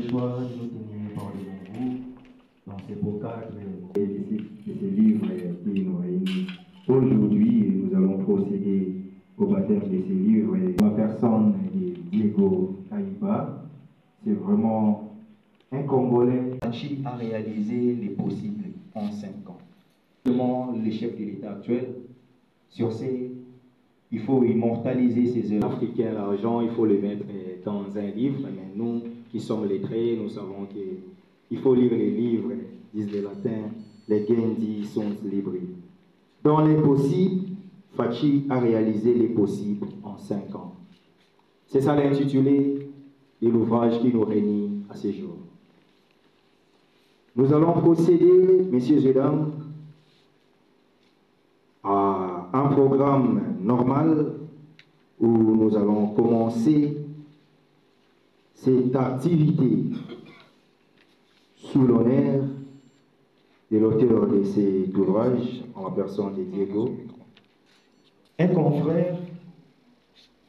choix de nous tenir par devant vous dans ces beaux cadres de ces livres qui nous réunissent aujourd'hui. Nous allons procéder au baptême de ces livres. La personne de Diego Kaïba, c'est vraiment un Congolais qui a réalisé les possibles en 5 ans. Le chef de l'État actuel, sur ces, il faut immortaliser ces œuvres. Africains, l'argent, il faut le mettre dans un livre, mais nous qui sommes lettrés, nous savons qu'il faut lire les livres, disent les latins, les Gendi sont libres. Dans les possibles, Fachi a réalisé les possibles en 5 ans. C'est ça l'intitulé de l'ouvrage qui nous réunit à ce jour. Nous allons procéder, messieurs et dames, à un programme normal où nous allons commencer cette activité sous l'honneur de l'auteur de cet ouvrage, en la personne de Diego, un confrère,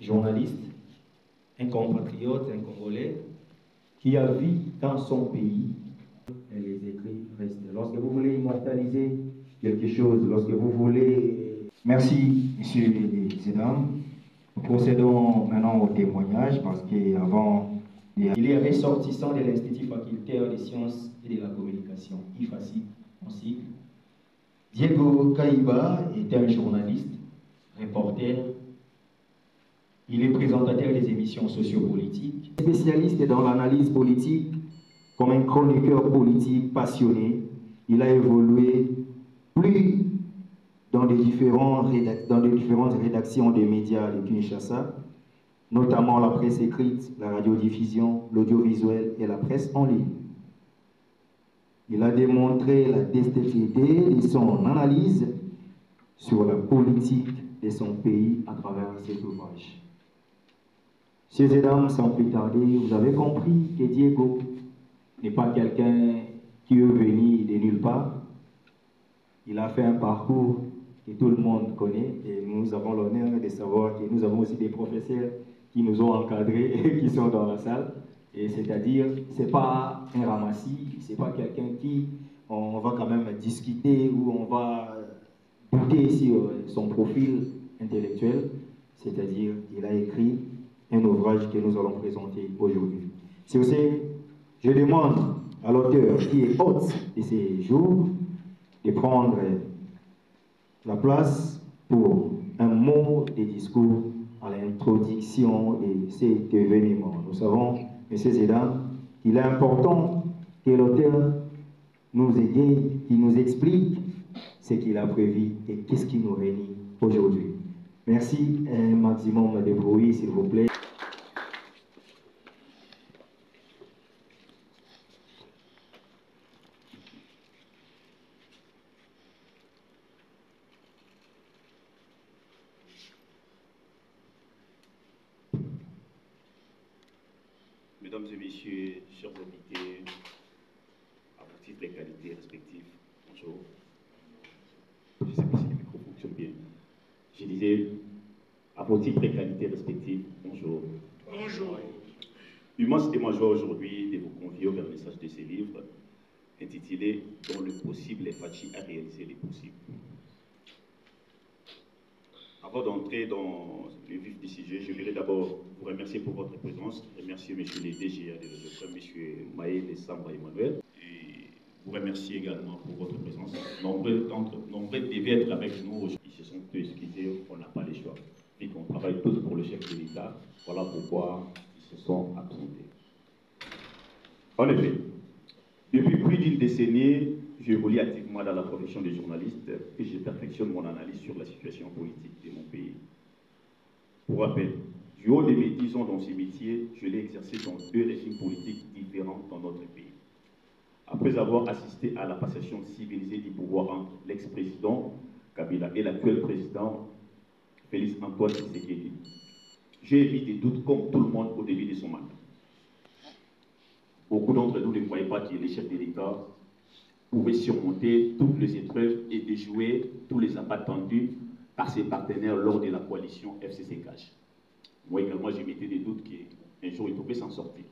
journaliste, un compatriote, un Congolais, qui a vu dans son pays, et les écrits restent. Lorsque vous voulez immortaliser quelque chose, lorsque vous voulez... Merci, messieurs et dames. Nous procédons maintenant au témoignage, parce qu'avant, il est ressortissant de l'Institut facultaire des sciences et de la communication, IFACI, en sigle. Diego Kaïba est un journaliste, reporter. Il est présentateur des émissions sociopolitiques, spécialiste dans l'analyse politique, comme un chroniqueur politique passionné. Il a évolué plus dans les différentes rédactions des médias de Kinshasa, notamment la presse écrite, la radiodiffusion, l'audiovisuel et la presse en ligne. Il a démontré la destinée de son analyse sur la politique de son pays à travers cet ouvrage. Messieurs et dames, sans plus tarder, vous avez compris que Diego n'est pas quelqu'un qui veut venir de nulle part. Il a fait un parcours que tout le monde connaît et nous avons l'honneur de savoir que nous avons aussi des professeurs qui nous ont encadrés et qui sont dans la salle. Et c'est-à-dire, ce n'est pas un ramassis, ce n'est pas quelqu'un qui, on va quand même discuter ou on va douter sur son profil intellectuel. C'est-à-dire, il a écrit un ouvrage que nous allons présenter aujourd'hui. Sur ce, je demande à l'auteur qui est hôte de ces jours de prendre la place pour un mot de discours à l'introduction de cet événement. Nous savons, messieurs et dames, qu'il est important que l'auteur nous aide, qu'il nous explique ce qu'il a prévu et qu'est-ce qui nous réunit aujourd'hui. Merci, un maximum de bruit, s'il vous plaît. Mesdames et messieurs, chers invités, à vos titres et qualités respectifs, bonjour. Je ne sais pas si le micro fonctionne bien. Je disais, à vos titres et qualités respectifs, bonjour. Bonjour. Immense est ma joie aujourd'hui de vous convier au vernissage de ces livres intitulés « Dans le possible, Fachi a réalisé les possibles ». Avant d'entrer dans le vif du sujet, je voudrais d'abord vous remercier pour votre présence, remercier M. les DGA de l'État, M. Maël et Samba Emmanuel, et vous remercier également pour votre présence. Nombreux devaient être avec nous aujourd'hui, ils se sont excusés, on n'a pas le choix. Et qu'on travaille tous pour le chef de l'État, voilà pourquoi ils se sont absentés. En effet, depuis plus d'une décennie, j'évolue activement dans la profession de journaliste et je perfectionne mon analyse sur la situation politique de mon pays. Pour rappel, du haut de mes 10 ans dans ce métier, je l'ai exercé dans 2 régimes politiques différents dans notre pays. Après avoir assisté à la passation civilisée du pouvoir entre l'ex-président Kabila et l'actuel président Félix Antoine Tshisekedi, j'ai évité des doutes comme tout le monde au début de son mandat. Beaucoup d'entre nous ne croyaient pas que les chefs de l'État pouvaient surmonter toutes les épreuves et déjouer tous les appâts tendus par ses partenaires lors de la coalition FCC-CAJ. Moi également, j'ai mis des doutes qu'un jour ils pouvaient s'en sortir.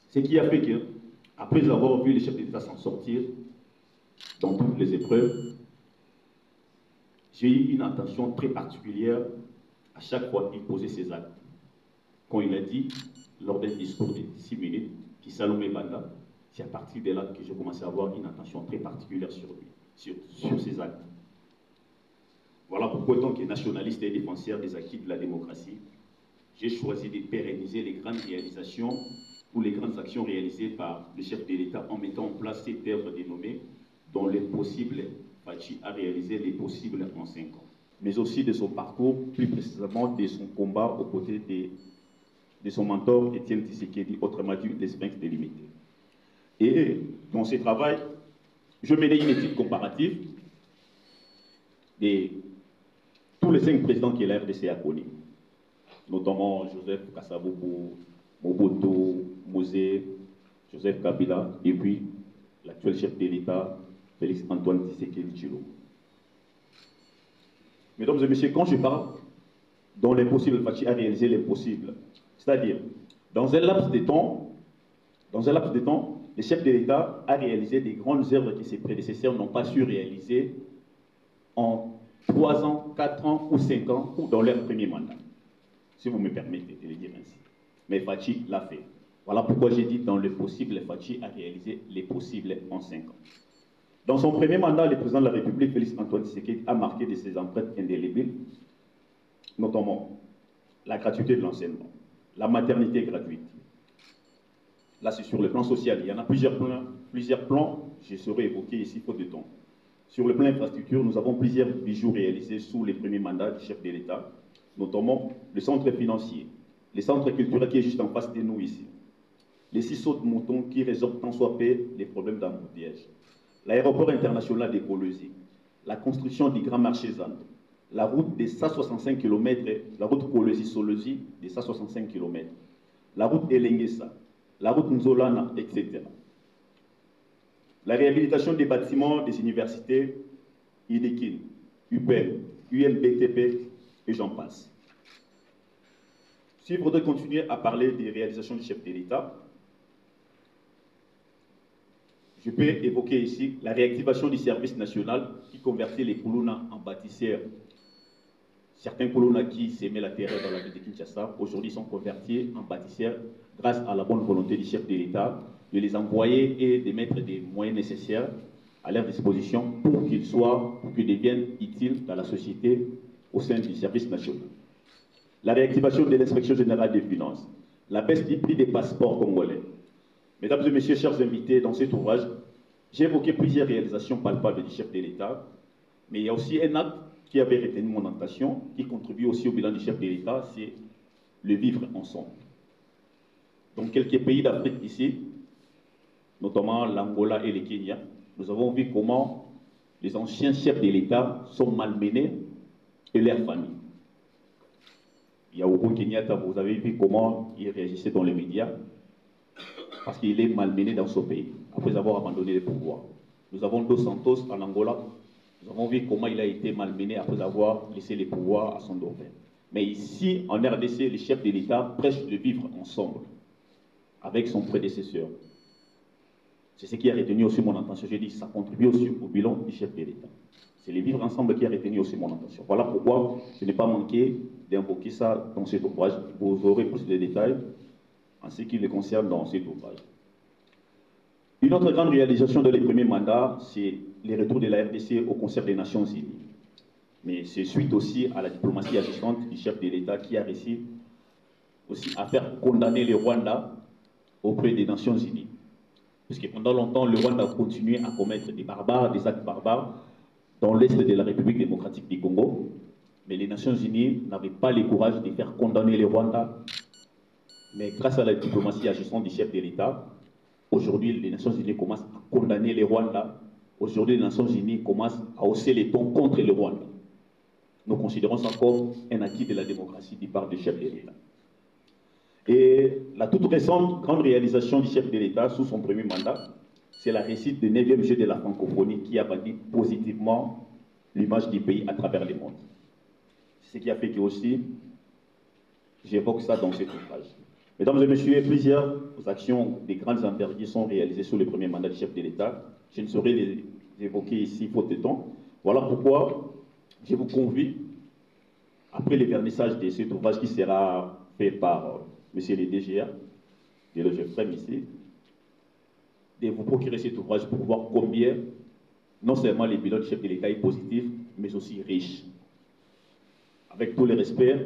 Ce qui a fait que, après avoir vu les chefs d'État s'en sortir dans toutes les épreuves, j'ai eu une attention très particulière à chaque fois qu'il posait ses actes. Quand il a dit, lors d'un discours de 6 minutes, qui Salomé Banda, c'est à partir de là que j'ai commencé à avoir une attention très particulière sur lui, sur ses actes. Voilà pourquoi, en tant que nationaliste et défenseur des acquis de la démocratie, j'ai choisi de pérenniser les grandes réalisations ou les grandes actions réalisées par le chef de l'État en mettant en place cette œuvre dénommée dont les possibles, Fachi a réalisé les possibles en 5 ans. Mais aussi de son parcours, plus précisément de son combat aux côtés de son mentor Étienne Tshisekedi, autrement dit les Sphinx délimités. Et dans ce travail, je menais une étude comparative de tous les 5 présidents que la RDC a connus, notamment Joseph Kasavubu, Mobutu, Mosé, Joseph Kabila, et puis l'actuel chef de l'État, Félix Antoine Tshisekedi Tshilombo. Mesdames et messieurs, quand je parle dont l'impossible Fachi a réalisé l'impossible, c'est-à-dire dans un laps de temps, le chef de l'État a réalisé des grandes œuvres que ses prédécesseurs n'ont pas su réaliser en 3 ans, 4 ans ou 5 ans ou dans leur premier mandat, si vous me permettez de le dire ainsi. Mais Fachi l'a fait. Voilà pourquoi j'ai dit dans le possible, Fachi a réalisé les possibles en 5 ans. Dans son premier mandat, le président de la République, Félix Antoine Tshisekedi, a marqué de ses empreintes indélébiles, notamment la gratuité de l'enseignement, la maternité gratuite. Là, c'est sur le plan social. Il y en a plusieurs plans, je saurais évoquer ici, faute de temps. Sur le plan infrastructure, nous avons plusieurs bijoux réalisés sous les premiers mandats du chef de l'État, notamment le centre financier, le centre culturel qui est juste en face de nous ici, les 6 sauts de moutons qui résorbent tant soit peu les problèmes d'embouteillage, l'aéroport international de Kolwezi, la construction du grand marché Zand, la route des 165 km, la route Kolwezi-Solwezi des 165 km, la route Elengesa, la route Nzolana, etc. La réhabilitation des bâtiments des universités, IDEKIN, UPEN, UNBTP et j'en passe. Si je voudrais continuer à parler des réalisations du chef de l'État, je peux évoquer ici la réactivation du service national qui convertit les Koulouna en bâtisseurs. Certains Koulouna qui s'aimaient la terre dans la ville de Kinshasa, aujourd'hui sont convertis en bâtisseurs grâce à la bonne volonté du chef de l'État de les envoyer et de mettre des moyens nécessaires à leur disposition pour qu'ils deviennent utiles dans la société au sein du service national. La réactivation de l'inspection générale des finances, la baisse du prix des passeports congolais. Mesdames et messieurs, chers invités, dans cet ouvrage, j'ai évoqué plusieurs réalisations palpables du chef de l'État, mais il y a aussi un acte qui avait retenu mon attention, qui contribue aussi au bilan du chef de l'État, c'est le vivre ensemble. Dans quelques pays d'Afrique ici, notamment l'Angola et le Kenya, nous avons vu comment les anciens chefs de l'État sont malmenés et leurs familles. Il y a Uhuru Kenyatta, vous avez vu comment il réagissait dans les médias, parce qu'il est malmené dans son pays, après avoir abandonné le pouvoir. Nous avons Dos Santos en Angola, nous avons vu comment il a été malmené après avoir laissé le pouvoir à son dauphin. Mais ici, en RDC, le chef de l'État prêche de vivre ensemble avec son prédécesseur. C'est ce qui a retenu aussi mon attention. J'ai dit, ça contribue aussi au bilan du chef de l'État. C'est le vivre ensemble qui a retenu aussi mon attention. Voilà pourquoi je n'ai pas manqué d'invoquer ça dans cet ouvrage. Vous aurez plus de détails en ce qui le concerne dans cet ouvrage. Une autre grande réalisation de les premiers mandats, c'est les retours de la RDC au concert des Nations Unies. Mais c'est suite aussi à la diplomatie agissante du chef de l'État qui a réussi aussi à faire condamner le Rwanda auprès des Nations Unies. Parce que pendant longtemps, le Rwanda a continué à commettre des actes barbares dans l'est de la République démocratique du Congo. Mais les Nations Unies n'avaient pas le courage de faire condamner le Rwanda. Mais grâce à la diplomatie agissante du chef de l'État, aujourd'hui, les Nations Unies commencent à condamner le Rwanda. Aujourd'hui, les Nations Unies commencent à hausser les tons contre le Rwanda. Nous considérons ça comme un acquis de la démocratie du part du chef de l'État. Et la toute récente grande réalisation du chef de l'État sous son premier mandat, c'est la réussite du 9e jeu de la francophonie qui a bâti positivement l'image du pays à travers le monde. C'est ce qui a fait que aussi, j'évoque ça dans cet ouvrage. Mesdames et messieurs, plusieurs actions de grandes envergures sont réalisées sous le premier mandat du chef de l'État. Je ne saurais les évoquer ici, faute de temps. Voilà pourquoi je vous convie, après le vernissage de cet ouvrage qui sera fait par monsieur le DGA, de l'OGFREM ici, de vous procurer cet ouvrage pour voir combien, non seulement le bilan du chef de l'État est positif, mais aussi riche. Avec tout le respect,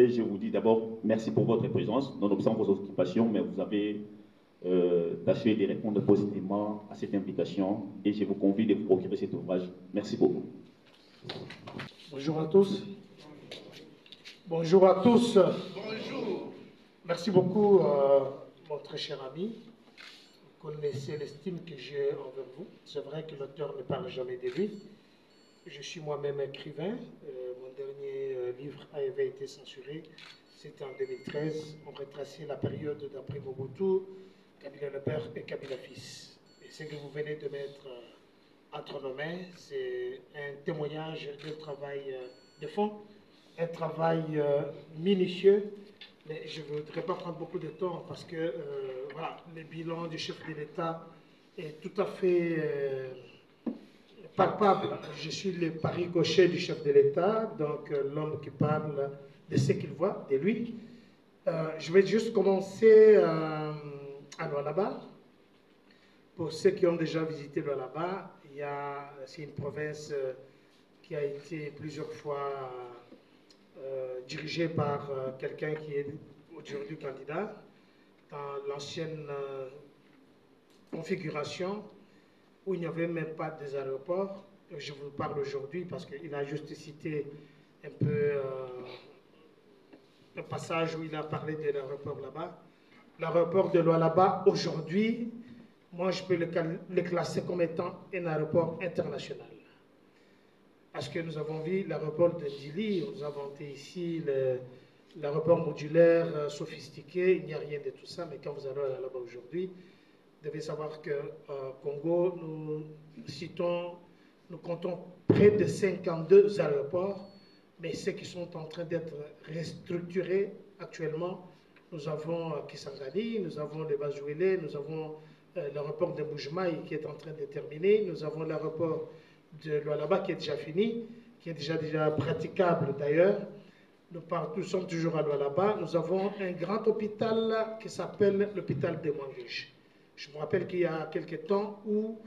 je vous dis d'abord merci pour votre présence, nonobstant vos occupations, mais vous avez tâché de répondre positivement à cette invitation et je vous convie de vous procurer cet ouvrage. Merci beaucoup. Bonjour à tous. Bonjour à tous. Bonjour. Merci beaucoup, mon très cher ami. Vous connaissez l'estime que j'ai envers vous. C'est vrai que l'auteur ne parle jamais de lui. Je suis moi-même écrivain. Mon dernier livre avait été censuré. C'était en 2013. On retraçait la période d'après Mobutu, Kabila le père et Kabila fils. Et ce que vous venez de mettre entre nos mains, c'est un témoignage de travail de fond, un travail minutieux. Mais je ne voudrais pas prendre beaucoup de temps parce que voilà, le bilan du chef de l'État est tout à fait palpable. Je suis le pari gaucher du chef de l'État, donc l'homme qui parle de ce qu'il voit, de lui. Je vais juste commencer à Lualaba. Pour ceux qui ont déjà visité Lualaba, c'est une province qui a été plusieurs fois dirigée par quelqu'un qui est aujourd'hui candidat. Dans l'ancienne configuration, où il n'y avait même pas des aéroports. Je vous parle aujourd'hui parce qu'il a juste cité un peu un passage où il a parlé de l'aéroport là-bas. L'aéroport de Lualaba, aujourd'hui, moi je peux le classer comme étant un aéroport international. Parce que nous avons vu l'aéroport de Dili, nous avons inventé ici l'aéroport modulaire sophistiqué, il n'y a rien de tout ça, mais quand vous allez là-bas aujourd'hui, vous devez savoir qu'au Congo, nous comptons près de 52 aéroports, mais ceux qui sont en train d'être restructurés actuellement, nous avons Kisangani, nous avons le Bazouélé, nous avons l'aéroport de Mbujimayi qui est en train de terminer, nous avons l'aéroport de Lualaba qui est déjà fini, qui est déjà praticable d'ailleurs. Nous sommes toujours à Lualaba. Nous avons un grand hôpital qui s'appelle l'hôpital de Mwanguej. Je me rappelle qu'il y a quelques temps où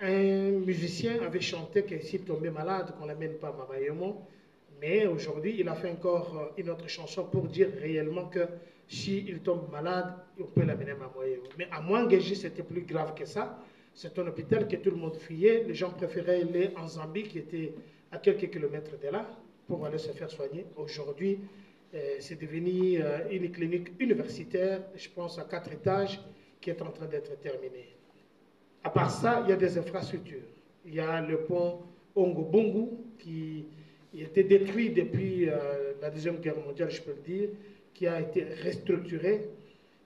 un musicien avait chanté qu'il tombait malade, qu'on ne l'amène pas à Mabayemo. Mais aujourd'hui, il a fait encore une autre chanson pour dire réellement que s'il tombe malade, on peut l'amener à Mabayemo. Mais à Mwanguej, c'était plus grave que ça. C'est un hôpital que tout le monde fuyait. Les gens préféraient aller en Zambie, qui était à quelques kilomètres de là, pour aller se faire soigner. Aujourd'hui, c'est devenu une clinique universitaire, je pense à 4 étages, qui est en train d'être terminée. À part ça, il y a des infrastructures. Il y a le pont Ongo-Bungu qui était détruit depuis la Deuxième Guerre mondiale, je peux le dire, qui a été restructuré.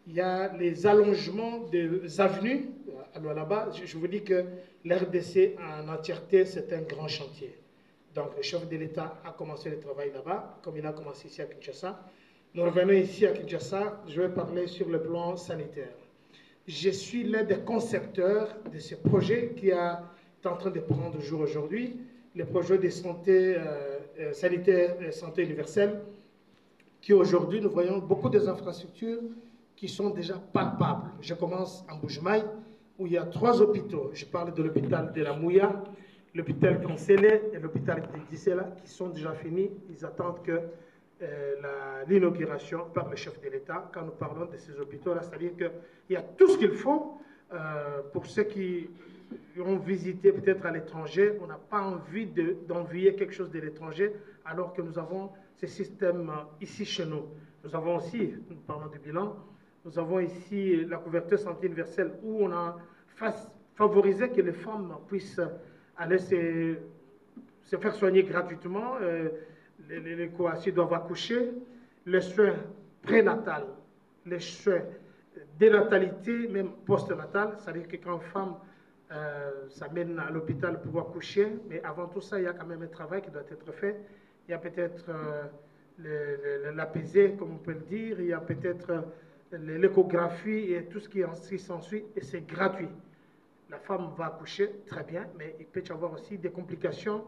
Il y a les allongements des avenues à Lualaba. Je vous dis que l'RDC en entièreté, c'est un grand chantier. Donc le chef de l'État a commencé le travail là-bas, comme il a commencé ici à Kinshasa. Nous revenons ici à Kinshasa, je vais parler sur le plan sanitaire. Je suis l'un des concepteurs de ce projet qui est en train de prendre jour aujourd'hui, le projet de santé sanitaire et santé universelle, qui aujourd'hui, nous voyons beaucoup des infrastructures qui sont déjà palpables. Je commence en Mbujimayi, où il y a 3 hôpitaux. Je parle de l'hôpital de la Mouya, l'hôpital Kansele et l'hôpital de Gisela, qui sont déjà finis. Ils attendent que l'inauguration par le chef de l'État. Quand nous parlons de ces hôpitaux-là, c'est-à-dire qu'il y a tout ce qu'il faut pour ceux qui ont visité peut-être à l'étranger. On n'a pas envie d'envier quelque chose de l'étranger, alors que nous avons ces systèmes ici chez nous. Nous avons aussi, nous parlons du bilan, nous avons ici la couverture santé universelle où on a favorisé que les femmes puissent aller se faire soigner gratuitement. Les coaciers doivent accoucher, les soins prénatals, les soins dénatalité, même post-natal, c'est-à-dire que quand une femme s'amène à l'hôpital pour accoucher, mais avant tout ça, il y a quand même un travail qui doit être fait. Il y a peut-être l'apaiser, comme on peut le dire. Il y a peut-être l'échographie et tout ce qui s'ensuit, et c'est gratuit. La femme va accoucher, très bien, mais il peut y avoir aussi des complications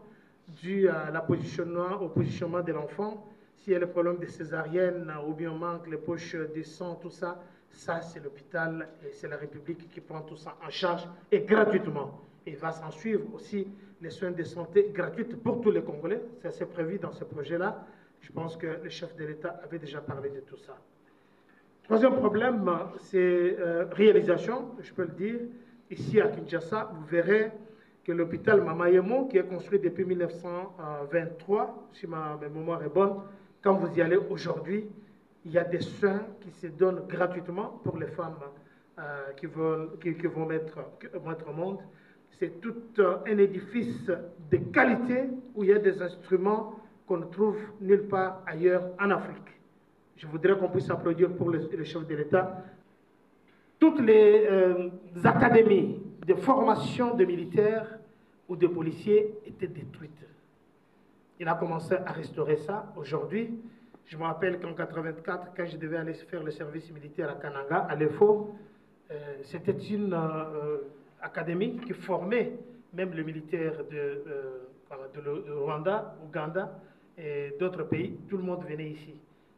dues à au positionnement de l'enfant. S'il y a le problème de césarienne ou bien manque les poches de sang, tout ça, ça c'est l'hôpital et c'est la République qui prend tout ça en charge et gratuitement. Il va s'en suivre aussi les soins de santé gratuits pour tous les Congolais. Ça c'est prévu dans ce projet-là. Je pense que le chef de l'État avait déjà parlé de tout ça. Troisième problème, c'est réalisation, je peux le dire. Ici à Kinshasa, vous verrez que l'hôpital Mamayemo, qui est construit depuis 1923, si ma mémoire est bonne, quand vous y allez aujourd'hui, il y a des soins qui se donnent gratuitement pour les femmes qui vont mettre au monde. C'est tout un édifice de qualité où il y a des instruments qu'on ne trouve nulle part ailleurs en Afrique. Je voudrais qu'on puisse applaudir pour le chef de l'État. Toutes les académies de formation de militaires ou de policiers étaient détruites. Il a commencé à restaurer ça. Aujourd'hui, je me rappelle qu'en 1984, quand je devais aller faire le service militaire à Kananga, à l'EFO, c'était une académie qui formait même les militaires de Rwanda, Ouganda et d'autres pays. Tout le monde venait ici.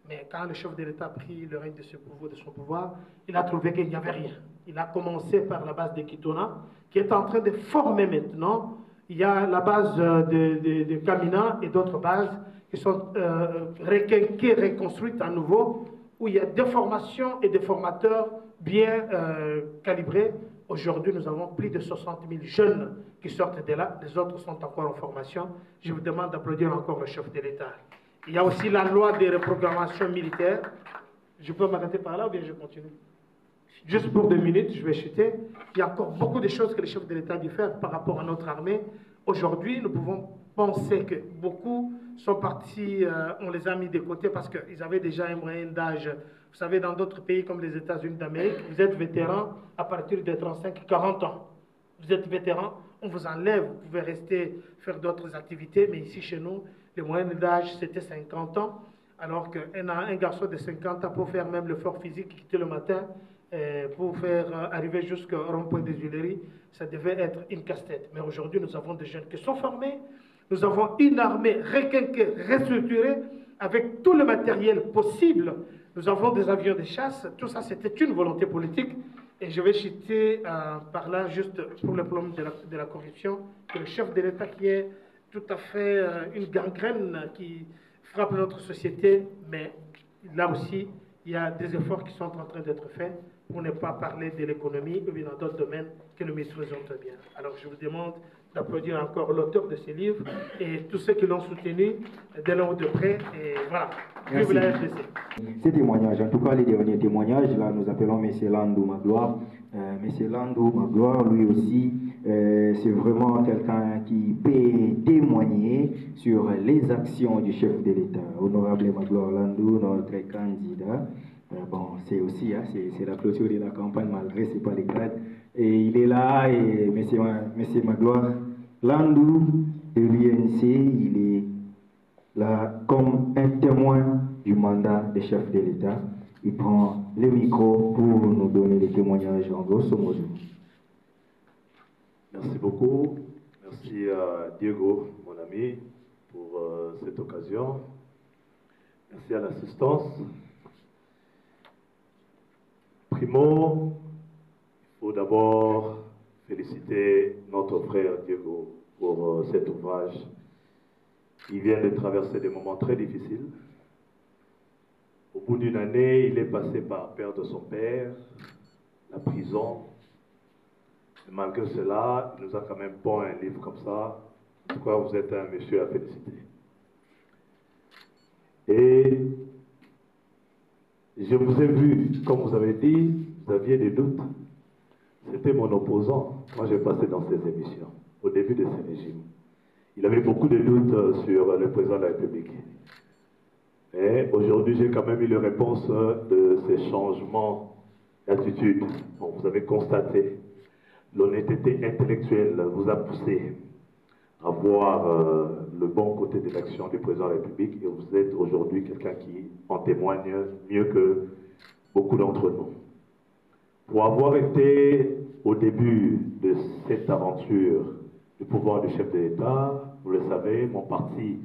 Mais quand le chef de l'État a pris le règne de son pouvoir, il a trouvé qu'il n'y avait rien. Il a commencé par la base de Kitona, qui est en train de former maintenant. Il y a la base de Kamina et d'autres bases qui sont reconstruites à nouveau, où il y a des formations et des formateurs bien calibrés. Aujourd'hui, nous avons plus de 60 000 jeunes qui sortent de là. Les autres sont encore en formation. Je vous demande d'applaudir encore le chef de l'État. Il y a aussi la loi de reprogrammation militaire. Je peux m'arrêter par là ou bien je continue? Juste pour 2 minutes, je vais chuter. Il y a encore beaucoup de choses que le chef de l'État a dû faire par rapport à notre armée. Aujourd'hui, nous pouvons penser que beaucoup sont partis, on les a mis de côté parce qu'ils avaient déjà un moyen d'âge. Vous savez, dans d'autres pays comme les États-Unis d'Amérique, vous êtes vétéran à partir de 35-40 ans. Vous êtes vétéran, on vous enlève, vous pouvez rester faire d'autres activités, mais ici chez nous, le moyen d'âge c'était 50 ans, alors qu'un garçon de 50 ans pour faire même l'effort physique, quitter le matin, pour faire arriver jusqu'au rond-point des Huileries, ça devait être une casse-tête. Mais aujourd'hui, nous avons des jeunes qui sont formés, nous avons une armée requinquée, restructurée, avec tout le matériel possible. Nous avons des avions de chasse, tout ça c'était une volonté politique. Et je vais citer par là, juste pour le problème de la corruption, que le chef de l'État qui est tout à fait une gangrène qui frappe notre société, mais là aussi, il y a des efforts qui sont en train d'être faits pour ne pas parler de l'économie ou bien dans d'autres domaines que nous maîtrisons très bien. Alors je vous demande d'applaudir encore l'auteur de ces livres et tous ceux qui l'ont soutenu de loin ou de près. Et voilà. Vive la RDC. Ces témoignages, en tout cas les derniers témoignages, là nous appelons M. Landou Magloire. M. Landou Magloire, lui aussi, c'est vraiment quelqu'un qui peut témoigner sur les actions du chef de l'État. Honorable Magloire Landou, notre candidat. Bon, c'est aussi, hein, c'est la clôture de la campagne, malgré c'est pas les grades. Et il est là, et M. Magloire Landou de l'UNC, il est là comme un témoin du mandat des chefs de l'État. Il prend le micro pour nous donner des témoignages en grosso modo. Merci beaucoup. Merci à Diego, mon ami, pour cette occasion. Merci à l'assistance. Primo, il faut d'abord féliciter notre frère Diego pour cet ouvrage. Il vient de traverser des moments très difficiles. Au bout d'une année, il est passé par la perte de son père, la prison. Et malgré cela, il nous a quand même pondu un livre comme ça. En tout cas, vous êtes un monsieur à féliciter. Et je vous ai vu, comme vous avez dit, vous aviez des doutes. C'était mon opposant. Moi, j'ai passé dans ces émissions, au début de ce régime. Il avait beaucoup de doutes sur le président de la République. Et aujourd'hui, j'ai quand même eu les réponses de ces changements d'attitude. Bon, vous avez constaté, l'honnêteté intellectuelle vous a poussé avoir le bon côté de l'action du président de la République et vous êtes aujourd'hui quelqu'un qui en témoigne mieux que beaucoup d'entre nous. Pour avoir été au début de cette aventure du pouvoir du chef de l'État, vous le savez, mon parti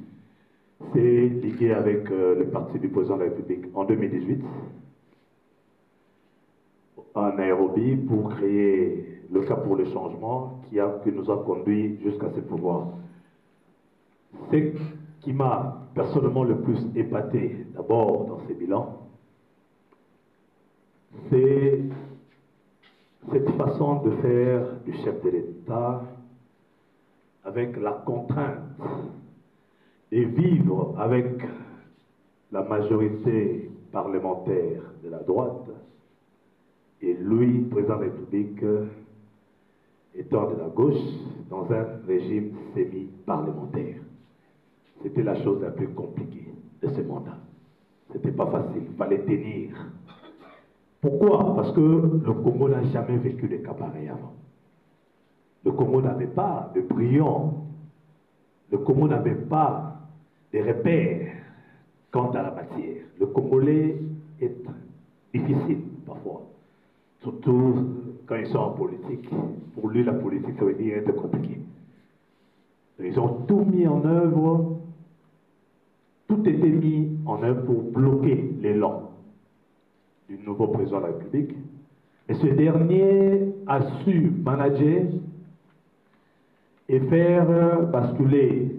s'est ligué avec le parti du président de la République en 2018 à Nairobi pour créer le Cap pour le changement qui nous a conduit jusqu'à ce pouvoir. Ce qui m'a personnellement le plus épaté, d'abord dans ces bilans, c'est cette façon de faire du chef de l'État avec la contrainte de vivre avec la majorité parlementaire de la droite et lui, président de la République, étant de la gauche dans un régime semi-parlementaire. C'était la chose la plus compliquée de ce mandat. C'était pas facile, il fallait tenir. Pourquoi? Parce que le Congo n'a jamais vécu de cas pareils avant. Le Congo n'avait pas de brillant. Le Congo n'avait pas de repères quant à la matière. Le Congolais est difficile parfois. Surtout quand ils sont en politique. Pour lui, la politique, ça veut dire être compliqué. Ils ont tout mis en œuvre, tout était mis en œuvre pour bloquer l'élan du nouveau président de la République. Et ce dernier a su manager et faire basculer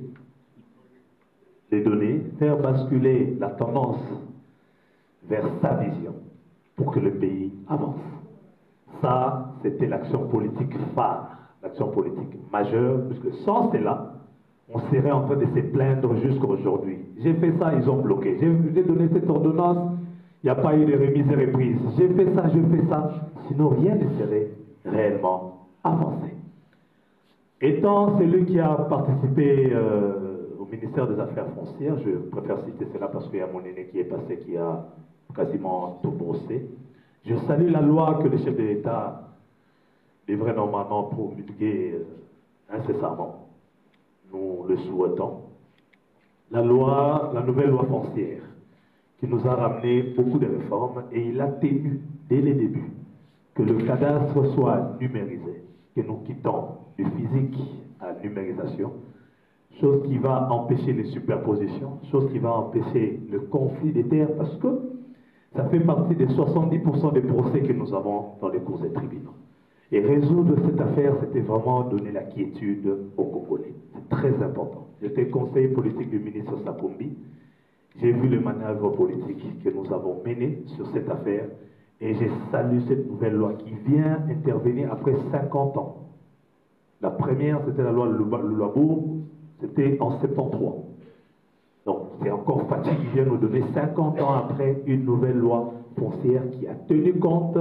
les données, faire basculer la tendance vers sa vision pour que le pays avance. Ça, c'était l'action politique phare, l'action politique majeure, puisque sans cela, on serait en train de se plaindre jusqu'à aujourd'hui. J'ai fait ça, ils ont bloqué. J'ai donné cette ordonnance, il n'y a pas eu de remise et reprise. J'ai fait ça, sinon rien ne serait réellement avancé. Étant celui qui a participé au ministère des Affaires foncières, je préfère citer cela parce qu'il y a mon aîné qui est passé, qui a quasiment tout brossé. Je salue la loi que le chef de l'État devrait normalement promulguer incessamment. Nous le souhaitons. La nouvelle loi foncière, qui nous a ramené beaucoup de réformes, et il a tenu dès le début que le cadastre soit numérisé, que nous quittons du physique à la numérisation, chose qui va empêcher les superpositions, chose qui va empêcher le conflit des terres, parce que ça fait partie des 70% des procès que nous avons dans les cours des tribunaux. Et résoudre cette affaire, c'était vraiment donner la quiétude aux Congolais. C'est très important. J'étais conseiller politique du ministre Sakumbi. J'ai vu les manœuvres politiques que nous avons menées sur cette affaire et j'ai salué cette nouvelle loi qui vient intervenir après 50 ans. La première, c'était la loi Lulabour, c'était en 73. Donc, c'est encore Fatih qui vient nous donner 50 ans après une nouvelle loi foncière qui a tenu compte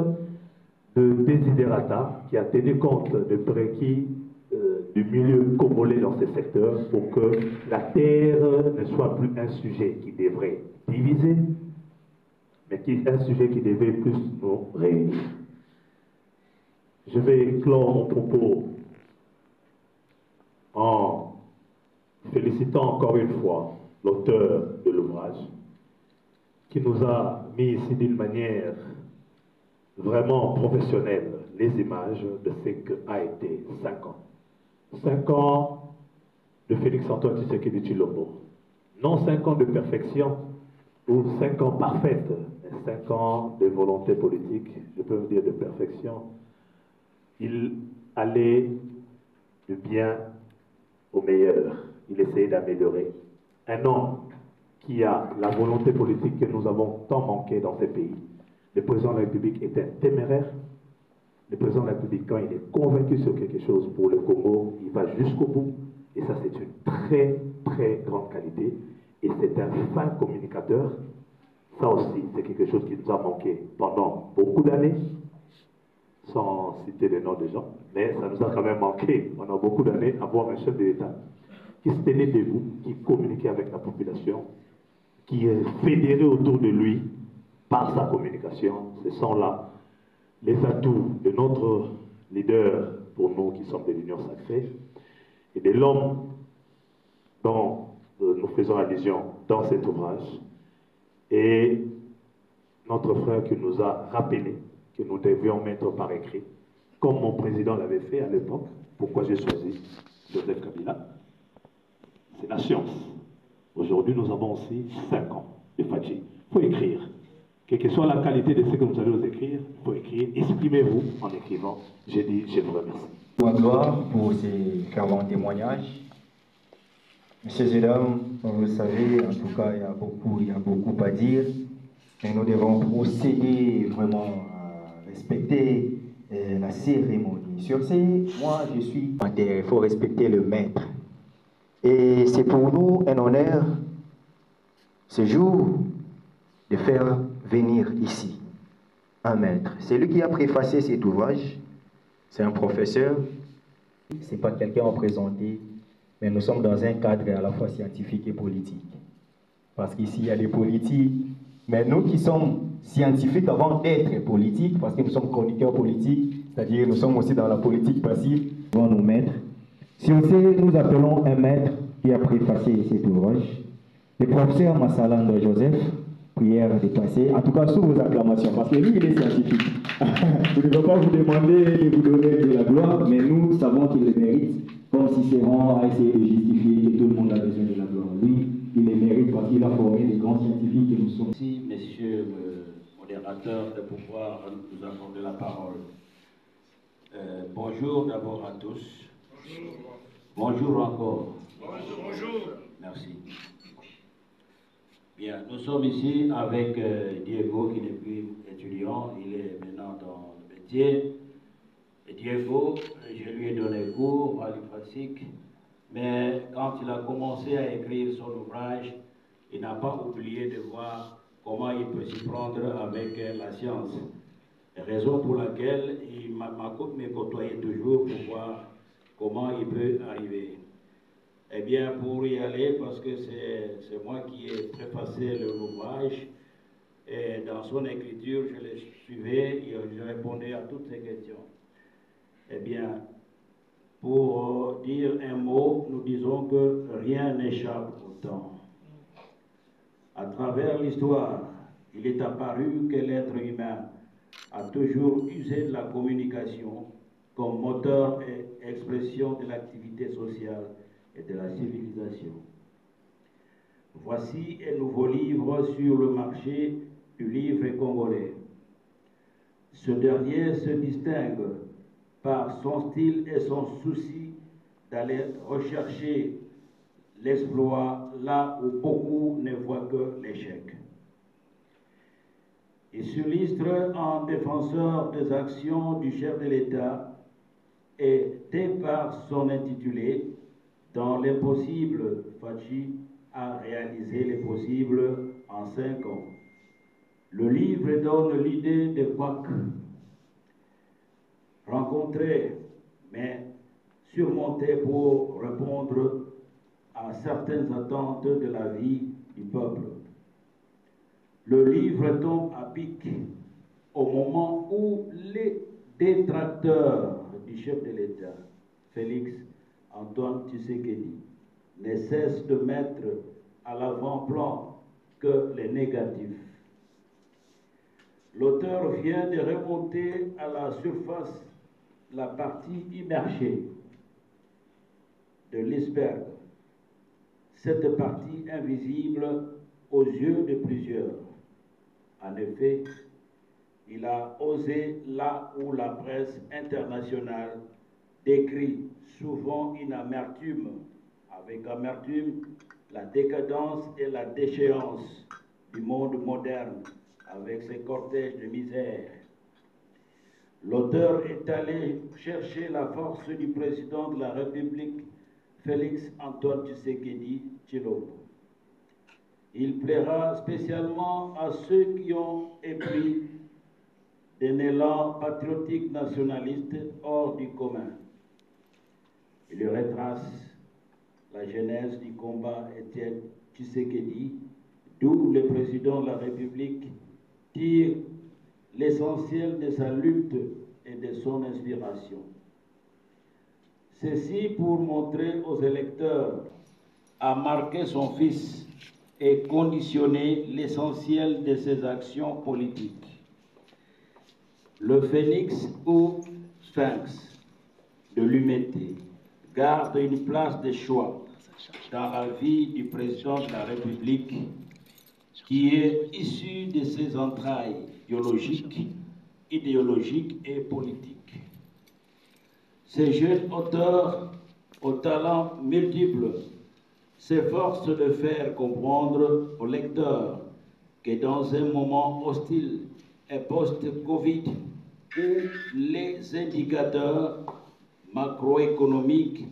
de desiderata, qui a tenu compte de prérequis du milieu congolais dans ces secteurs pour que la terre ne soit plus un sujet qui devrait diviser, mais qui est un sujet qui devait plus nous réunir. Je vais clore mon propos en félicitant encore une fois l'auteur de l'ouvrage, qui nous a mis ici d'une manière vraiment professionnelle les images de ce qu'a été 5 ans. 5 ans de Félix-Antoine Tshisekedi Tshilombo. Non 5 ans de perfection ou 5 ans parfaite, mais 5 ans de volonté politique, je peux vous dire de perfection. Il allait du bien au meilleur. Il essayait d'améliorer. Un homme qui a la volonté politique que nous avons tant manqué dans ces pays. Le président de la République est un téméraire. Le président de la République, quand il est convaincu sur quelque chose pour le Congo, il va jusqu'au bout. Et ça, c'est une très, très grande qualité. Et c'est un fin communicateur. Ça aussi, c'est quelque chose qui nous a manqué pendant beaucoup d'années, sans citer les noms des gens. Mais ça nous a quand même manqué pendant beaucoup d'années, avoir un chef de l'État qui se tenait debout, qui communiquait avec la population, qui est fédéré autour de lui par sa communication. Ce sont là les atouts de notre leader pour nous qui sommes de l'Union sacrée et de l'homme dont nous faisons allusion dans cet ouvrage et notre frère qui nous a rappelé que nous devions mettre par écrit, comme mon président l'avait fait à l'époque. Pourquoi j'ai choisi Joseph Kabila? C'est la science. Aujourd'hui, nous avons aussi 5 ans de fatigue. Il faut écrire. Quelle que soit la qualité de ce que nous allons écrire, il faut écrire. Exprimez-vous en écrivant. J'ai dit, je vous remercie. Pour gloire pour ces fervents témoignages. Messieurs et dames, vous le savez, en tout cas, il y a beaucoup à dire. Et nous devons procéder vraiment à respecter la cérémonie. Sur ce, moi, je suis... Il faut respecter le maître. Et c'est pour nous un honneur, ce jour, de faire venir ici un maître. C'est lui qui a préfacé cet ouvrage. C'est un professeur. Ce n'est pas quelqu'un représenté, mais nous sommes dans un cadre à la fois scientifique et politique. Parce qu'ici, il y a des politiques, mais nous qui sommes scientifiques avant d'être politiques, parce que nous sommes chroniqueurs politiques, c'est-à-dire nous sommes aussi dans la politique passive, devant nos maîtres. Sur ce, nous appelons un maître qui a préfacé cet ouvrage, le professeur Massaland Joseph. Prière de passer, en tout cas sous vos acclamations, parce que lui, il est scientifique. Je ne vais pas vous demander de vous donner de la gloire, mais nous savons qu'il le mérite, comme Cicéron a essayé de justifier que tout le monde a besoin de la gloire. Lui, il le mérite parce qu'il a formé les grands scientifiques que nous sommes. Merci, monsieur le modérateur, de pouvoir nous accorder la parole. Bonjour d'abord à tous. Bonjour. Bonjour encore. Bonjour. Merci. Bien, nous sommes ici avec Diego qui n'est plus étudiant, il est maintenant dans le métier. Et Diego, je lui ai donné cours à l'IFRASIC, mais quand il a commencé à écrire son ouvrage, il n'a pas oublié de voir comment il peut s'y prendre avec la science. Raison pour laquelle il m'a côtoyé toujours pour voir comment il peut arriver. Eh bien, pour y aller, parce que c'est moi qui ai préfacé l'ouvrage, et dans son écriture, je le suivais et je répondais à toutes ces questions. Eh bien, pour dire un mot, nous disons que rien n'échappe au temps. À travers l'histoire, il est apparu que l'être humain a toujours usé de la communication comme moteur et expression de l'activité sociale et de la civilisation. Voici un nouveau livre sur le marché du livre congolais. Ce dernier se distingue par son style et son souci d'aller rechercher l'exploit là où beaucoup ne voient que l'échec. Il s'illustre en défenseur des actions du chef de l'État et dès par son intitulé, dans l'impossible, Fachi a réalisé les possibles en 5 ans. Le livre donne l'idée de Pâques, rencontrés, mais surmontés pour répondre à certaines attentes de la vie du peuple. Le livre tombe à pic au moment où les détracteurs du chef de l'État, Félix Antoine Tshisekedi, ne cesse de mettre à l'avant-plan que les négatifs. L'auteur vient de remonter à la surface la partie immergée de l'iceberg, cette partie invisible aux yeux de plusieurs. En effet, il a osé là où la presse internationale décrit souvent une amertume, avec amertume, la décadence et la déchéance du monde moderne, avec ses cortèges de misère. L'auteur est allé chercher la force du président de la République, Félix Antoine Tshisekedi Tshilombo. Il plaira spécialement à ceux qui ont épris d'un élan patriotique nationaliste hors du commun. Il retrace la genèse du combat Étienne Tshisekedi, d'où le président de la République tire l'essentiel de sa lutte et de son inspiration. Ceci pour montrer aux électeurs a marqué son fils et conditionné l'essentiel de ses actions politiques. Le phénix ou sphinx de l'humanité garde une place de choix dans la vie du président de la République qui est issu de ses entrailles biologiques, idéologiques et politiques. Ces jeunes auteurs aux talents multiples s'efforcent de faire comprendre aux lecteurs que dans un moment hostile et post-Covid où les indicateurs macroéconomiques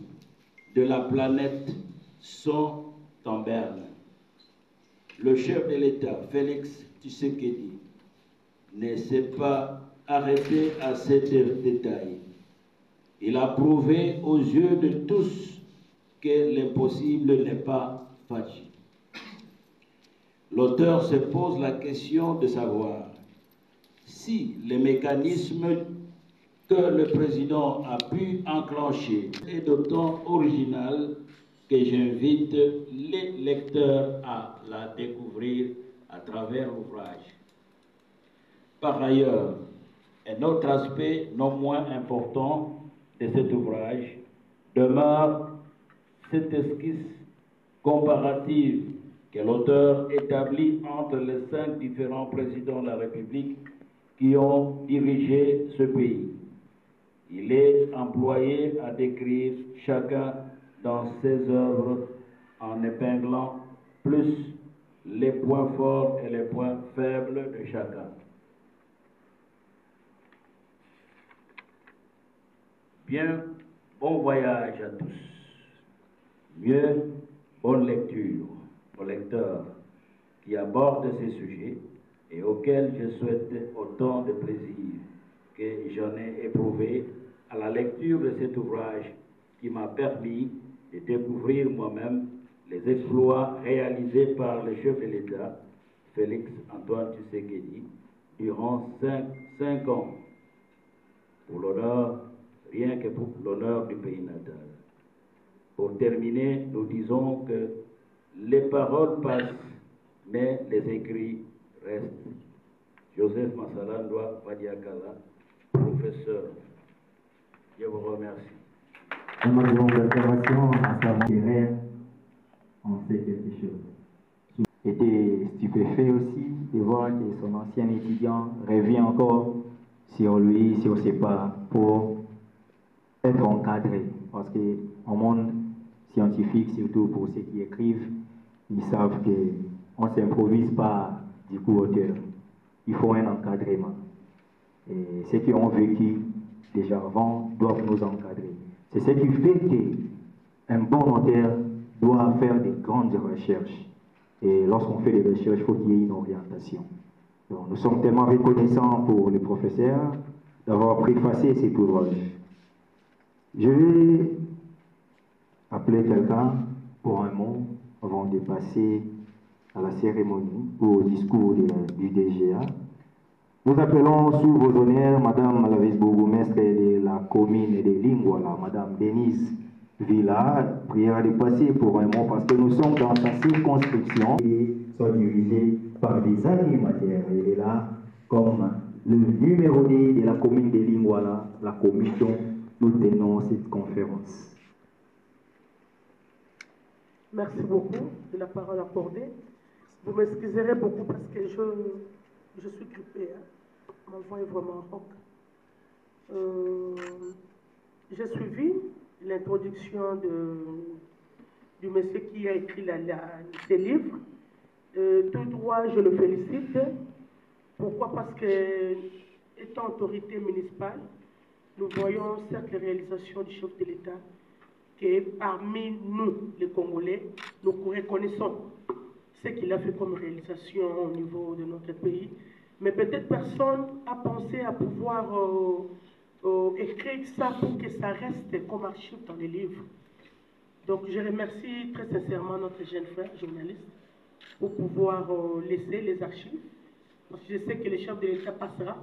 de la planète sont en berne, le chef de l'État, Félix Tshisekedi, ne s'est pas arrêté à ces détails. Il a prouvé aux yeux de tous que l'impossible n'est pas facile. L'auteur se pose la question de savoir si les mécanismes que le président a pu enclencher est d'autant original que j'invite les lecteurs à la découvrir à travers l'ouvrage. Par ailleurs, un autre aspect non moins important de cet ouvrage demeure cette esquisse comparative que l'auteur établit entre les 5 différents présidents de la République qui ont dirigé ce pays. Il est employé à décrire chacun dans ses œuvres en épinglant plus les points forts et les points faibles de chacun. Bien, bon voyage à tous. Mieux, bonne lecture aux lecteurs qui abordent ces sujets et auxquels je souhaite autant de plaisir que j'en ai éprouvé à la lecture de cet ouvrage qui m'a permis de découvrir moi-même les exploits réalisés par le chef de l'État, Félix Antoine Tshisekedi, durant 5 ans, pour l'honneur, rien que pour l'honneur du pays natal. Pour terminer, nous disons que les paroles passent, mais les écrits restent. Joseph Massalandwa Vadiakala, professeur. Je vous remercie. Une grande observation à sa intérêt, on sait quelque chose. J'étais stupéfait aussi de voir que son ancien étudiant revient encore sur lui, sur ses pas, pour être encadré. Parce qu'en monde scientifique, surtout pour ceux qui écrivent, ils savent qu'on ne s'improvise pas du coup auteur. Il faut un encadrement. Et ceux qui ont vécu déjà avant doivent nous encadrer. C'est ce qui fait qu'un bon auteur doit faire des grandes recherches. Et lorsqu'on fait des recherches, il faut qu'il y ait une orientation. Donc, nous sommes tellement reconnaissants pour le professeur d'avoir préfacé cet ouvrage. Je vais appeler quelqu'un pour un mot avant de passer à la cérémonie ou au discours du DGA. Nous appelons sous vos honneurs Madame la vice-bourgmestre de la commune de Lingouala, Madame Denise Villa, prière de passer pour un mot parce que nous sommes dans sa circonscription et sont dirigés par des animateurs. Elle est là comme le numéro 10 de la commune de Lingouala, la commission. Nous tenons cette conférence. Merci beaucoup de la parole accordée. Vous m'excuserez beaucoup parce que je suis grippée. Hein. Mon voix est vraiment rauque. J'ai suivi l'introduction du monsieur qui a écrit ces livres. Tout droit, je le félicite. Pourquoi? Parce que, étant autorité municipale, nous voyons certes les réalisations du chef de l'État, que parmi nous, les Congolais, nous reconnaissons ce qu'il a fait comme réalisation au niveau de notre pays. Mais peut-être personne n'a pensé à pouvoir écrire ça pour que ça reste comme archive dans les livres. Donc je remercie très sincèrement notre jeune frère journaliste pour pouvoir laisser les archives. Parce que je sais que le chef de l'État passera,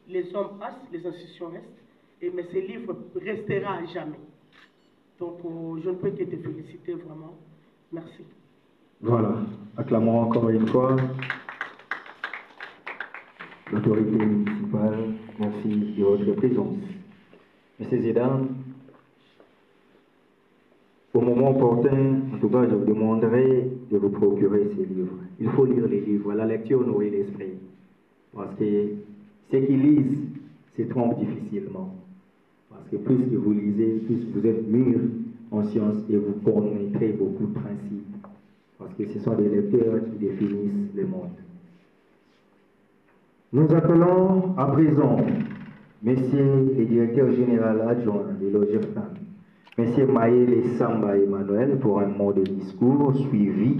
les hommes passent, les institutions restent, mais ce livre restera à jamais. Donc je ne peux que te féliciter vraiment Merci. Voilà, acclamons encore une fois l'autorité municipale. Merci de votre présence. Messieurs et dames, au moment opportun, en tout cas, je vous demanderai de vous procurer ces livres. Il faut lire les livres. La lecture nourrit l'esprit. Parce que ceux qui lisent se trompent difficilement. Parce que plus que vous lisez, plus vous êtes mûrs en sciences et vous connaîtrez beaucoup de principes. Parce que ce sont des lecteurs qui définissent le monde. Nous appelons à présent Monsieur le directeur général adjoint de l'OGFAM, Monsieur Maël Samba Emmanuel, pour un mot de discours suivi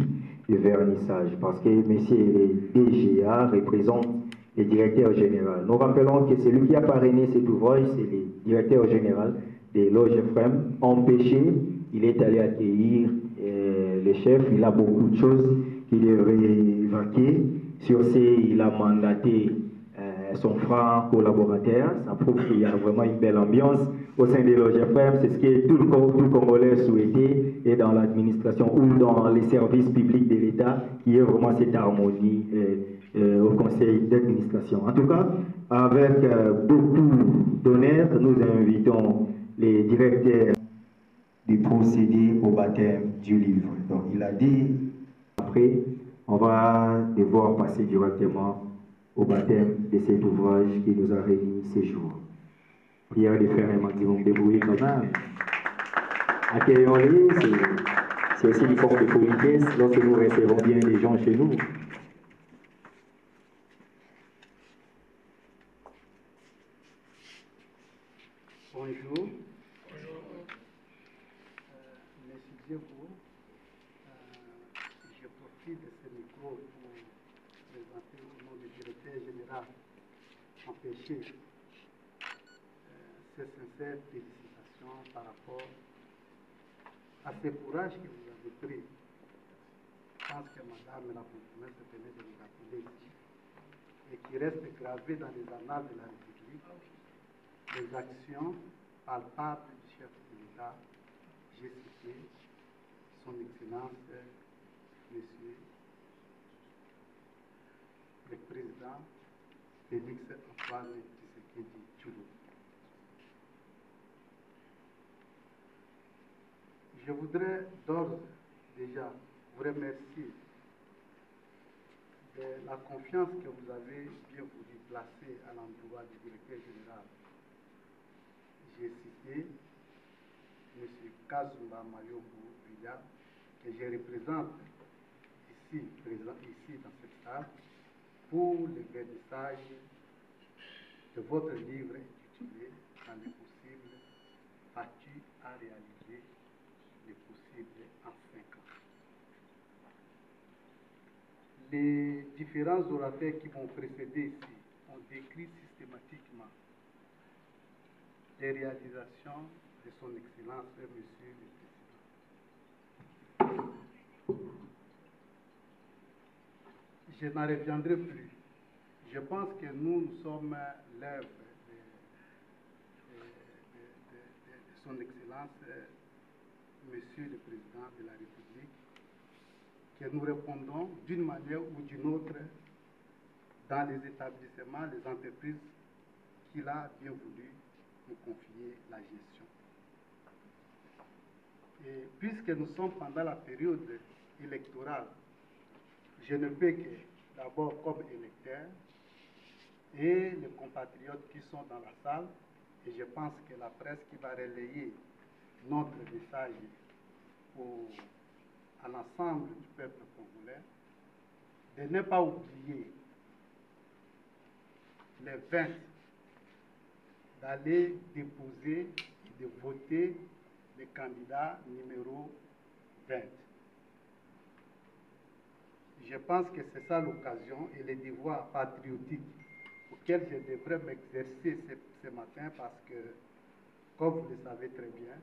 de vernissage, parce que Monsieur le DGA représente le directeur général. Nous rappelons que celui qui a parrainé cet ouvrage, c'est le directeur général de l'OGFAM. Empêché, il est allé accueillir le chef, il a beaucoup de choses qu'il devrait évacuer. Sur ce, il a mandaté son frère collaborateur. Ça prouve qu'il y a vraiment une belle ambiance au sein de l'OGFM. C'est ce que tout Congolais souhaitait, et dans l'administration ou dans les services publics de l'État, qui est vraiment cette harmonie au conseil d'administration. En tout cas, avec beaucoup d'honneur, nous invitons les directeurs de procéder au baptême du livre. Donc, il a dit, après, on va devoir passer directement au baptême de cet ouvrage qui nous a réunis ces jours. Prière de faire un maximum de bruit quand même. Accueillons-les, c'est aussi une forme de politesse lorsque nous recevons bien les gens chez nous. Bonjour. Monsieur Diego, je profite de ce micro pour présenter au nom du directeur général empêché ces sincères félicitations par rapport à ce courage que vous avez pris. Je pense que Madame la Première se tenait de nous rappeler ici, et qui reste gravé dans les annales de la République, les actions palpables du chef de l'État. J'ai cité son Excellence, Monsieur le Président Félix Antoine Tshisekedi Tshilombo. Je voudrais d'ores déjà vous remercier de la confiance que vous avez bien voulu placer à l'endroit du directeur général. J'ai cité M. Kazumba Mayombo Villa, que je représente ici, présent ici dans cette salle, pour le vernissage de votre livre intitulé « Dans le possible, as-tu à réaliser le possible en 5 ans ». Les différents orateurs qui m'ont précédé ici ont décrit systématiquement les réalisations de son Excellence, Monsieur le Président. Je n'en reviendrai plus. Je pense que nous sommes l'œuvre de son Excellence, Monsieur le Président de la République, que nous répondons d'une manière ou d'une autre dans les établissements, les entreprises qu'il a bien voulu nous confier la gestion. Et puisque nous sommes pendant la période électorale, je ne peux que, d'abord comme électeur, et les compatriotes qui sont dans la salle, et je pense que la presse qui va relayer notre message à l'ensemble du peuple congolais, de ne pas oublier les 20, d'aller déposer et de voter le candidat numéro 20. Je pense que c'est ça l'occasion et le devoir patriotique auquel je devrais m'exercer ce matin, parce que, comme vous le savez très bien,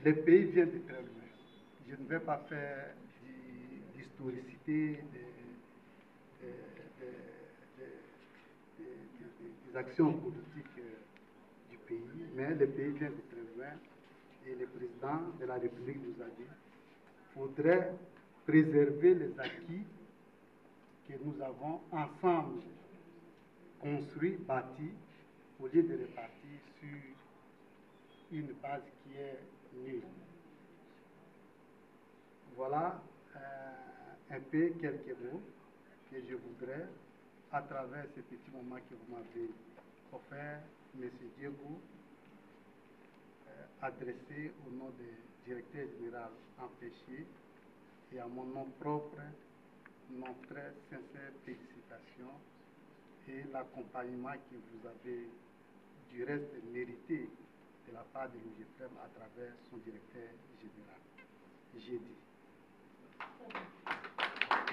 le pays vient de très loin. Je ne vais pas faire d'historicité des actions politiques du pays, mais le pays vient de très loin. et le président de la République nous a dit qu'il faudrait préserver les acquis que nous avons ensemble construits, bâtis, au lieu de repartir sur une base qui est nulle. Voilà un peu quelques mots que je voudrais, à travers ce petit moment que vous m'avez offert, M. Diego, adresser au nom du directeur général empêché et à mon nom propre, nos très sincères félicitations et l'accompagnement que vous avez du reste mérité de la part de l'UGFM à travers son directeur général. J'ai dit.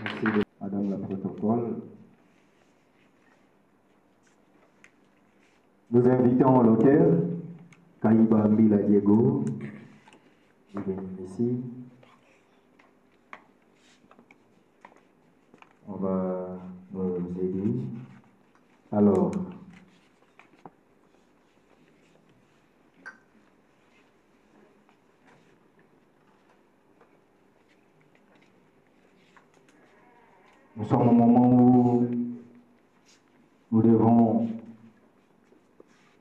Merci, Madame la protocole. Nous invitons l'auteur, Kaïba Mbila Diego, de venir ici. On va nous aider. Alors, nous sommes au moment où nous devons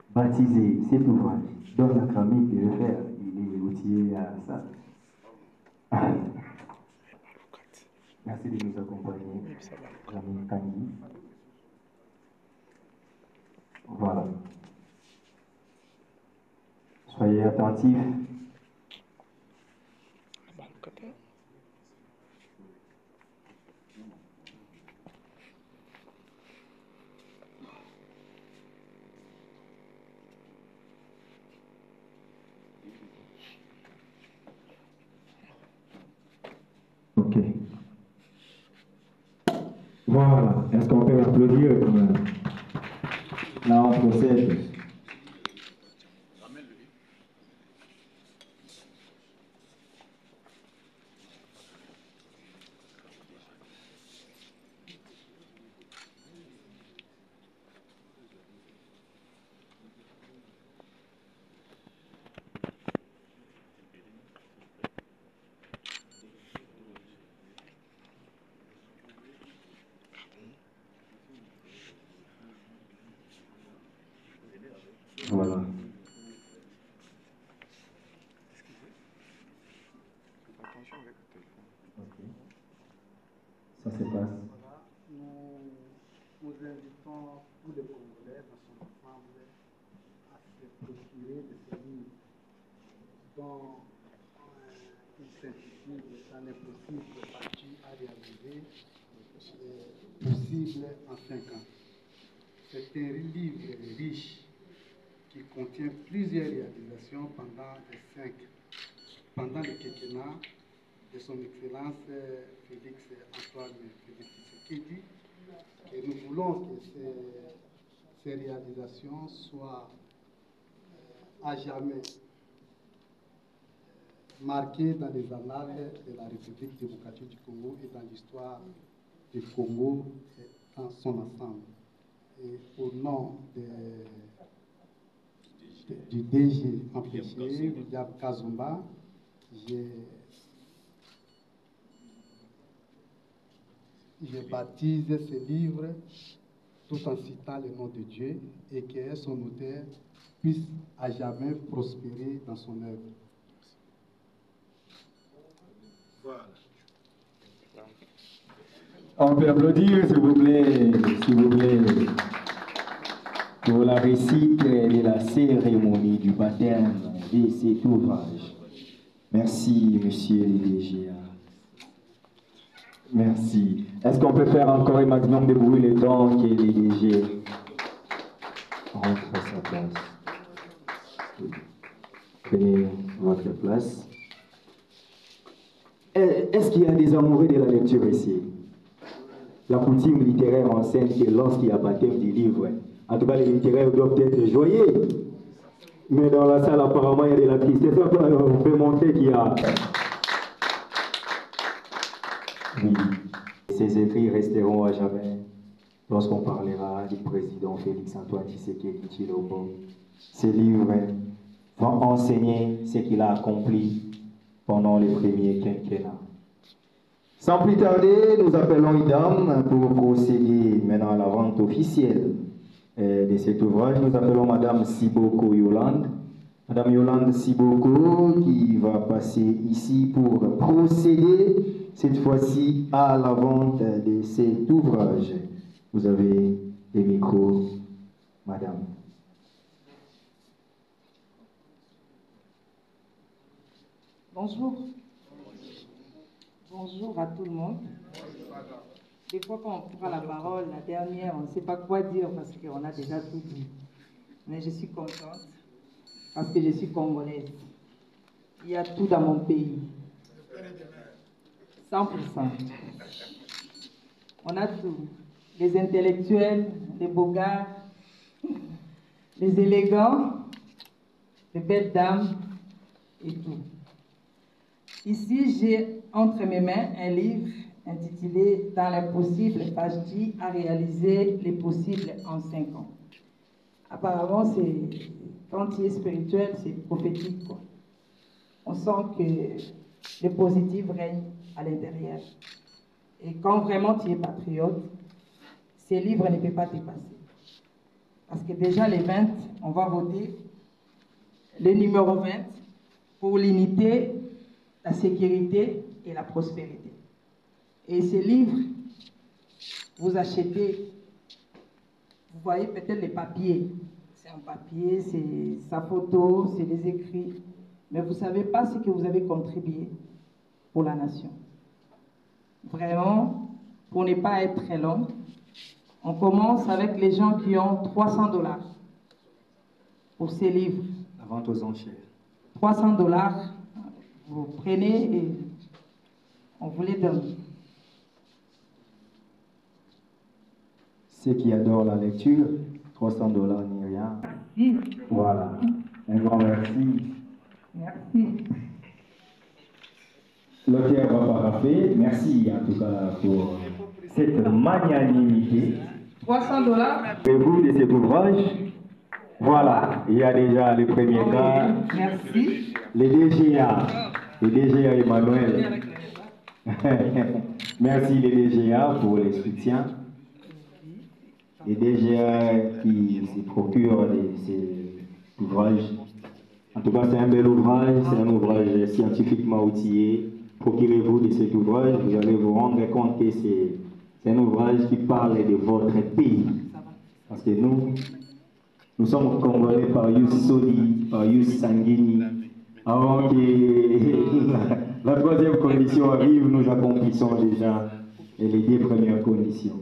baptiser cet ouvrage. Donne la cramite de le faire. Il est outillé à ça. Merci de nous accompagner, Jamil Kani. Voilà. Soyez attentifs. Ok. Voilà. Est-ce qu'on peut applaudir quand même? Là, on procède. Voilà. Okay. Ça se passe. Voilà, nous invitons tous les Congolais dans son ensemble à se procurer de ces livres dont il s'intitule « Un impossible parti à réaliser, possible en 5 ans ». C'est un livre riche qui contient plusieurs réalisations pendant le quinquennat de son Excellence Félix Antoine Tshisekedi. Et nous voulons que ces réalisations soient à jamais marquées dans les annales de la République démocratique du Congo et dans l'histoire du Congo dans son ensemble. Et au nom du DG empêché, William Kazumba, je baptise ce livre tout en citant le nom de Dieu et que son auteur puisse à jamais prospérer dans son œuvre. Voilà. On peut applaudir, s'il vous plaît, pour la réussite de la cérémonie du baptême de cet ouvrage. Merci, monsieur le DGA. Merci. Est-ce qu'on peut faire encore un maximum de bruit le temps que les DG rentrent à sa place? Prenez votre place. Est-ce qu'il y a des amoureux de la lecture ici? La coutume littéraire enseigne que lorsqu'il y a baptême du livre, en tout cas les littéraires doivent être joyeux. Mais dans la salle, apparemment, il y a de la tristesse. On peut montrer qu'il y a... Oui. Ces écrits resteront à jamais lorsqu'on parlera du président Félix Antoine Tshisekedi Tshilombo. Ces livres va enseigner ce qu'il a accompli pendant les premiers quinquennats. Sans plus tarder, nous appelons Idam pour procéder maintenant à la vente officielle de cet ouvrage. Nous appelons Madame Siboko Yolande. Madame Yolande Siboko qui va passer ici pour procéder cette fois-ci à la vente de cet ouvrage. Vous avez les micros, Madame. Bonjour. Bonjour à tout le monde. Des fois, quand on prend la parole, la dernière, on ne sait pas quoi dire parce qu'on a déjà tout dit. Mais je suis contente parce que je suis congolaise. Il y a tout dans mon pays. 100%. On a tout. Les intellectuels, les beaux gars, les élégants, les belles dames et tout. Ici, j'ai entre mes mains un livre intitulé « Dans l'impossible, page 10, à réaliser les possibles en 5 ans ». Apparemment, quand tu es spirituel, c'est prophétique, quoi. On sent que le positif règne à l'intérieur. Et quand vraiment tu es patriote, ces livres ne peuvent pas te passer. Parce que déjà, les 20, on va voter le numéro 20 pour l'unité, la sécurité et la prospérité. Et ces livres, vous achetez, vous voyez peut-être les papiers. C'est un papier, c'est sa photo, c'est des écrits. Mais vous ne savez pas ce que vous avez contribué pour la nation. Vraiment, pour ne pas être très long, on commence avec les gens qui ont $300 pour ces livres. La vente aux enchères. $300, vous prenez et on vous les donne. Ceux qui adorent la lecture, $300 ni rien. Merci. Voilà. Un grand merci. Merci. L'auteur va parapher. Merci en tout cas pour cette magnanimité. $300. Et vous de cet ouvrage, voilà, il y a déjà le premier cas. Merci. Le DGA Emmanuel. Merci les DGA pour les soutiens. Les DGA qui se procurent ces ouvrages. En tout cas, c'est un bel ouvrage, c'est un ouvrage scientifiquement outillé. Procurez-vous de cet ouvrage, vous allez vous rendre compte que c'est un ouvrage qui parle de votre pays. Parce que nous sommes congolais par Yus Sodi, par Yus Sanguini. Avant que la troisième condition arrive, nous accomplissons déjà les 2 premières conditions.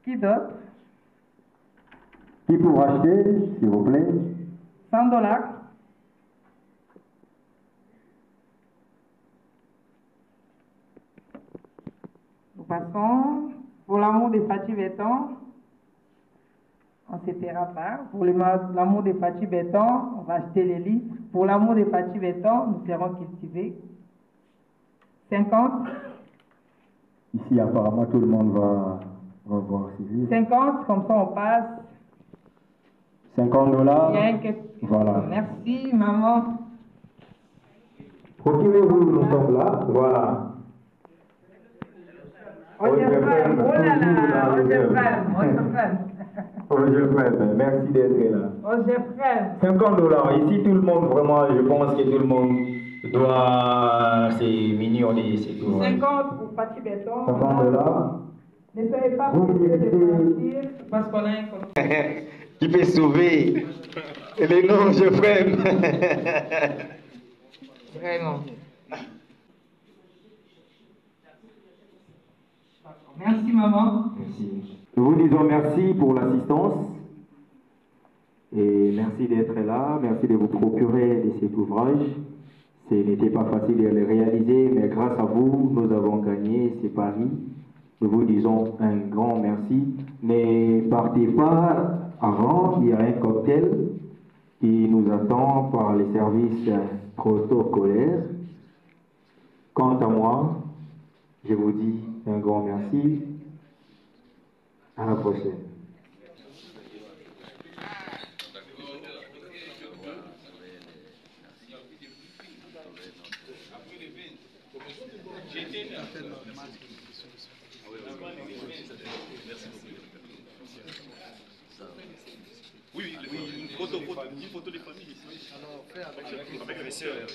Qui d'autre? Qui pour acheter, s'il vous plaît? $100. Nous passons. Pour l'amour des Fatih Béton, on ne se taira pas. Pour l'amour des Fatih Béton, on va acheter les livres. Pour l'amour des Fatih Béton, nous serons cultivés. 50. Ici, apparemment, tout le monde va voir ces livres. 50, comme ça on passe. $50. Bien que... Voilà. Merci, maman. Procurez-vous, nous sommes là. Voilà. On se prenne. Oh là là, on se prenne. On se prenne. Merci d'être là. On se prenne. $50. Ici, tout le monde, vraiment, je pense que tout le monde doit se munir de ces tours. 50 pour Fatih Béton. $50. Ne soyez pas Vous pressés de me partir parce qu'on a un contrat. Qui peut sauver les noms, je frère. Vraiment. Merci, maman. Merci. Nous vous disons merci pour l'assistance et merci d'être là, merci de vous procurer de cet ouvrage. Ce n'était pas facile de le réaliser, mais grâce à vous, nous avons gagné ces paris. Nous vous disons un grand merci. Ne partez pas avant, il y a un cocktail qui nous attend par les services protocolaires. Quant à moi, je vous dis un grand merci. À la prochaine. Oui, une photo de famille ici. Alors, fait avec les sœurs.